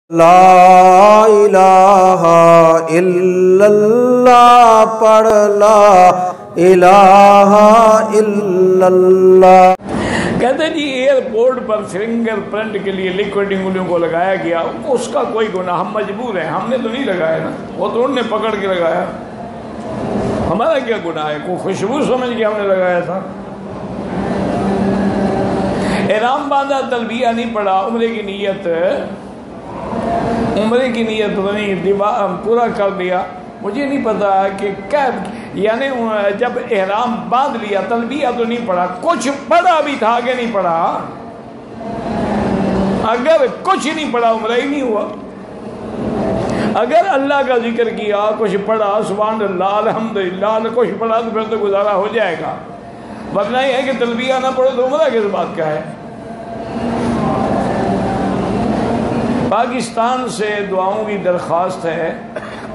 لا الہ الا اللہ پڑھ لا الہ الا اللہ۔ کہتے جی ایئرپورٹ پر فنگر پرنٹ کے لیے لکوڈ انگلیوں کو لگایا گیا، اس کا کوئی گناہ، ہم مجبور ہیں، ہم نے تو نہیں لگایا نا، وہ تو انہوں نے پکڑ کے لگایا، ہمارا کیا گناہ ہے؟ کوئی خوشبو سمجھ کے ہم نے لگایا تھا۔ احرام باندھا، تلبیہ نہیں پڑھا، عمرے کی نیت تو نہیں پورا کر دیا، مجھے نہیں پتا کہ کب، یعنی جب احرام باندھ لیا تلبیہ تو نہیں پڑھا، کچھ پڑھا بھی تھا کہ نہیں پڑھا؟ اگر کچھ نہیں پڑھا عمرہ ہی نہیں ہوا۔ اگر اللہ کا ذکر کیا، کچھ پڑھا، سبحان اللہ الحمدللہ، کچھ پڑھا تو پھر تو گزارا ہو جائے گا، ورنہ یہ ہے کہ تلبیہ نہ پڑھو تو عمرہ کس بات کا ہے؟ پاکستان سے دعاؤں کی درخواست ہے،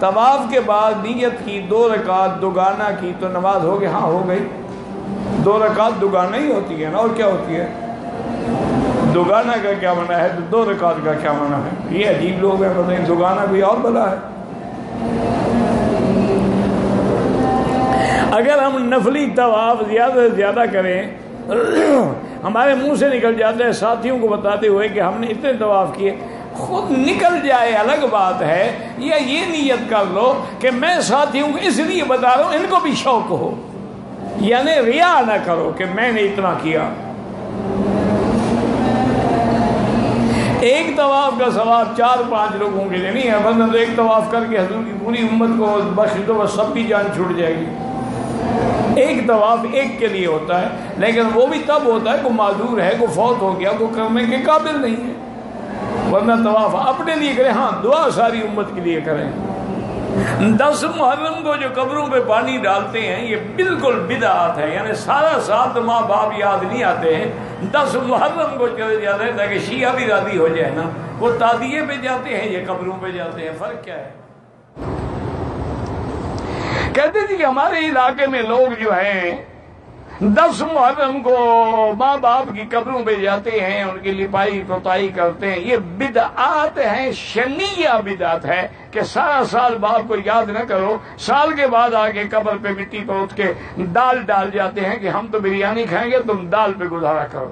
طواف کے بعد نیت کی 2 رکعت دوگانہ کی تو نماز ہو گئی؟ ہاں ہو گئی، 2 رکعت دوگانہ ہی ہوتی ہے نا، اور کیا ہوتی ہے؟ دوگانہ کا کیا معنی ہے؟ 2 رکعت کا کیا معنی ہے؟ یہ عجیب لوگ ہیں، پتہ نہیں دوگانہ بھی اور بلا ہے۔ اگر ہم نفلی طواف زیادہ سے زیادہ کریں، ہمارے منہ سے نکل جاتا ہے ساتھیوں کو بتاتے ہوئے کہ ہم نے اتنے طواف کیے، خود نکل جائے الگ بات ہے، یا یہ نیت کر لو کہ میں ساتھیوں کو اس لیے بتا رہا ہوں ان کو بھی شوق ہو، یعنی ریا نہ کرو کہ میں نے اتنا کیا۔ ایک طواف کا ثواب 4-5 لوگوں کے لیے نہیں ہے، ورنہ تو ایک طواف کر کے حضور کی پوری امت کو بخش دو، بس سب کی جان چھوٹ جائے گی۔ ایک طواف ایک کے لیے ہوتا ہے، لیکن وہ بھی تب ہوتا ہے کوئی معذور ہے، کوئی فوت ہو گیا، کوئی کرنے کے قابل نہیں ہے، ورنہ طواف اپنے لیے کریں، ہاں دعا ساری امت کے لیے کریں۔ 10 محرم کو جو قبروں پہ پانی ڈالتے ہیں یہ بالکل بدعت ہے، یعنی سارا ساتھ ماں باپ یاد نہیں آتے ہیں، 10 محرم کو چلے جاتے ہیں تاکہ شیعہ بھی راضی ہو جائے نا، وہ تعزیے پہ جاتے ہیں، یہ قبروں پہ جاتے ہیں، فرق کیا ہے؟ کہتے تھے کہ ہمارے علاقے میں لوگ جو ہیں 10 محرم کو ماں باپ کی قبروں پہ جاتے ہیں، ان کی لپائی پتائی کرتے ہیں، یہ بدعات ہیں، شنیعہ بدعت ہے کہ سارا سال باپ کو یاد نہ کرو، سال کے بعد آگے قبر پہ مٹی پوت کے دال ڈال جاتے ہیں کہ ہم تو بریانی کھائیں گے، تم دال پہ گزارا کرو۔